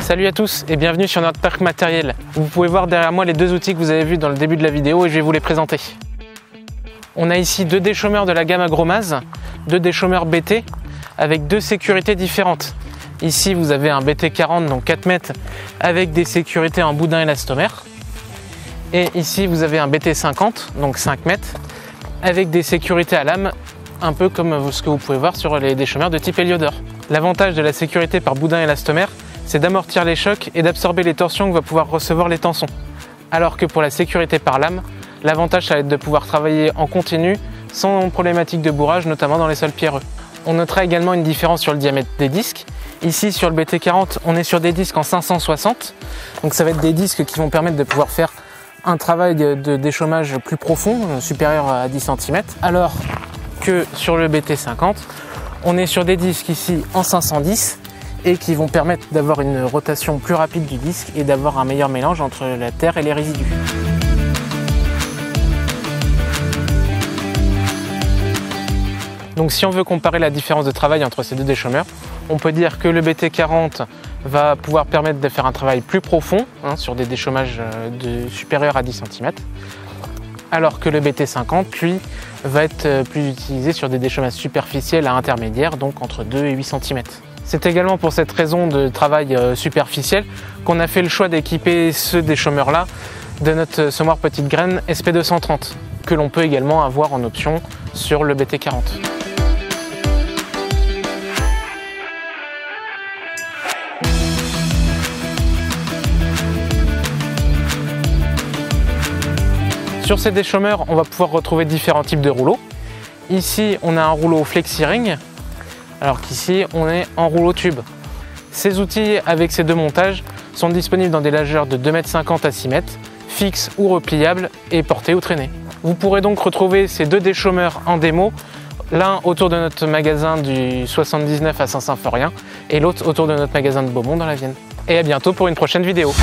Salut à tous et bienvenue sur notre parc matériel. Vous pouvez voir derrière moi les deux outils que vous avez vus dans le début de la vidéo et je vais vous les présenter. On a ici deux déchaumeurs de la gamme Agromaz, deux déchaumeurs BT avec deux sécurités différentes. Ici vous avez un BT40 donc 4 mètres avec des sécurités en boudin élastomère. Et ici vous avez un BT50 donc 5 mètres avec des sécurités à lame, un peu comme ce que vous pouvez voir sur les déchaumeurs de type Heliodor. L'avantage de la sécurité par boudin élastomère, c'est d'amortir les chocs et d'absorber les torsions que va pouvoir recevoir les tençons. Alors que pour la sécurité par lame, l'avantage ça va être de pouvoir travailler en continu sans problématique de bourrage, notamment dans les sols pierreux. On notera également une différence sur le diamètre des disques. Ici sur le BT40, on est sur des disques en 560, donc ça va être des disques qui vont permettre de pouvoir faire un travail de déchaumage plus profond, supérieur à 10 cm, alors que sur le BT50, on est sur des disques ici en 510 et qui vont permettre d'avoir une rotation plus rapide du disque et d'avoir un meilleur mélange entre la terre et les résidus. Donc si on veut comparer la différence de travail entre ces deux déchaumeurs, on peut dire que le BT40 va pouvoir permettre de faire un travail plus profond sur des déchaumages supérieurs à 10 cm, alors que le BT50, lui, va être plus utilisé sur des déchaumages superficiels à intermédiaires, donc entre 2 et 8 cm. C'est également pour cette raison de travail superficiel qu'on a fait le choix d'équiper ce déchaumeur-là de notre semoir petite graine SP230, que l'on peut également avoir en option sur le BT40. Sur ces déchaumeurs, on va pouvoir retrouver différents types de rouleaux. Ici, on a un rouleau flexi-ring, alors qu'ici, on est en rouleau tube. Ces outils, avec ces deux montages, sont disponibles dans des largeurs de 2,50 m à 6 m, fixes ou repliables et portés ou traînés. Vous pourrez donc retrouver ces deux déchaumeurs en démo, l'un autour de notre magasin du 79 à Saint-Symphorien et l'autre autour de notre magasin de Beaumont dans la Vienne. Et à bientôt pour une prochaine vidéo.